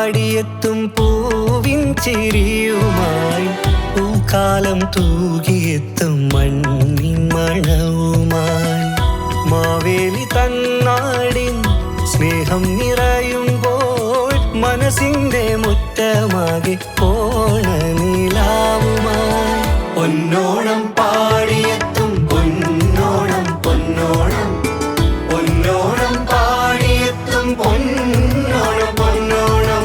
പാടിയെത്തും പൂവിൻ ചിരിയുമായി പൂക്കാലം തൂകിയെത്തും മണ്ണിൻ മണവുമായി മാവേലി തന്നാടിൻ സ്നേഹം നിറയുമ്പോൾ മനസ്സിന്റെ മുറ്റമാകെ ഓണനിലാവുമായി പൊന്നോണം പാടിയെത്തും പൊന്നോണം പൊന്നോണം പൊന്നോണം പാടിയെത്തും പൊന്നോണം പൊന്നോണം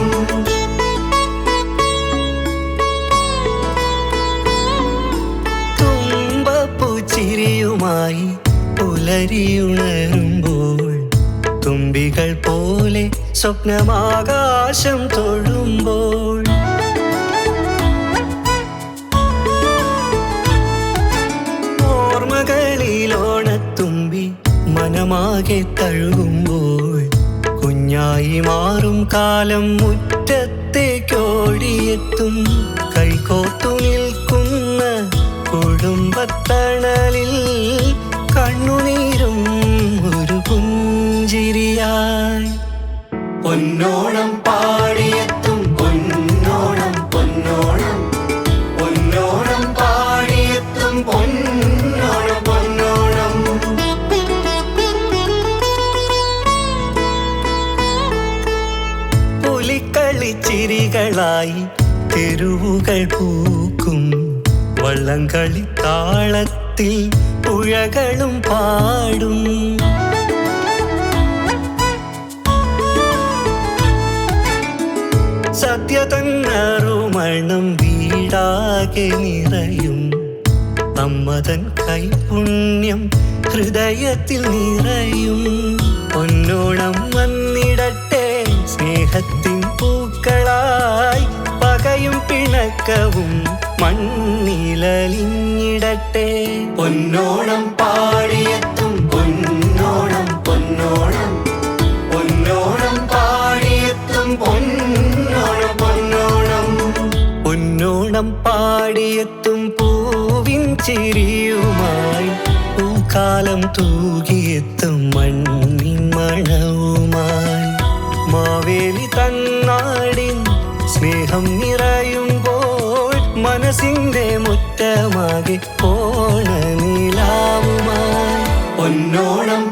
തുമ്പപ്പൂച്ചിരിയുമായി പുലരിയുണരുമ്പോൾ തുമ്പികൾ പോലെ സ്വപ്നമാകാശം തൊഴുമ്പോൾ ഓർമ്മകളിലോണത്തുമ്പി മനമാകെ തഴുകുമ്പോൾ കുഞ്ഞായി മാറും കാലം മുറ്റത്തേക്കോടിയെത്തും കൈകോർത്തു നിൽക്കുന്ന കുടുംബത്തണലിൽ കണ്ണുനീരും ഒരു പുഞ്ചിരിയായി പൊന്നോണം പാടിയെത്തും പൊന്നോണം പൊന്നോണം പൊന്നോണം പാടിയെത്തും പൊന്നോണം പൊന്നോണം പുലിക്കളിച്ചിരികളായി തെരുവുകൾ പൂക്കും വള്ളംകളി താളത്തിൽ പുഴകളും പാടും സത്യതന്നറുമണം വീടാകെ നിറയും അമ്മതൻ കൈപുണ്യം ഹൃദയത്തിൽ നിറയും പൊന്നോണം വന്നിടട്ടെ സ്നേഹത്തിൻ പൂക്കളായി പകയും പിണക്കവും മണ്ണിലലിഞ്ഞിടട്ടെ പൊന്നോണം പാടിയെത്തും പൊന്നോണം പൊന്നോണം പൊന്നോണം പാടിയെത്തും പൊന്നോണം പൊന്നോണം പൊന്നോണം പാടിയെത്തും പൂവിൻ ചിരിയുമായി പൂക്കാലം തൂകിയെത്തും മണ്ണിൻ മണവുമായി മാവേലി തന്നാടിൻ സ്നേഹം നിറയുമ്പോൾ മനസ്സിന്റെ മുറ്റമാകെ ഓണനിലാവുമായി പൊന്നോണം